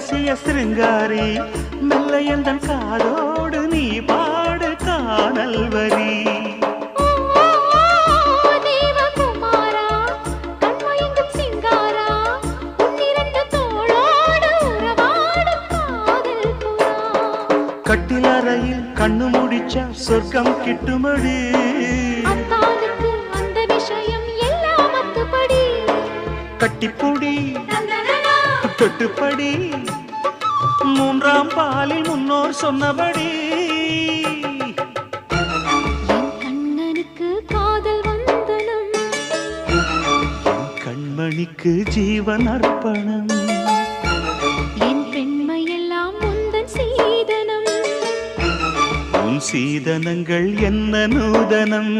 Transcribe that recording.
ரகசிய சிருங்காரி மெல்ல எந்தன் காதோடு நீ பாடு காணல் வரி கட்டிலறையில் கண்ணு முடிச்சா சொர்க்கம் கிட்டுமடி அந்த விஷயம் எல்லாம் அத்துப்படி கட்டிப்பூடி தொட்டுப்படி மூன்றாம் பாலில் முன்னோர் சொன்னபடி என் கண்ணனுக்கு காதல் வந்தனம் என் கண்மணிக்கு ஜீவன் அர்ப்பணம் என் பெண்மையெல்லாம் முந்தன் சீதனம் உன் சீதனங்கள் என்ன நூதனம்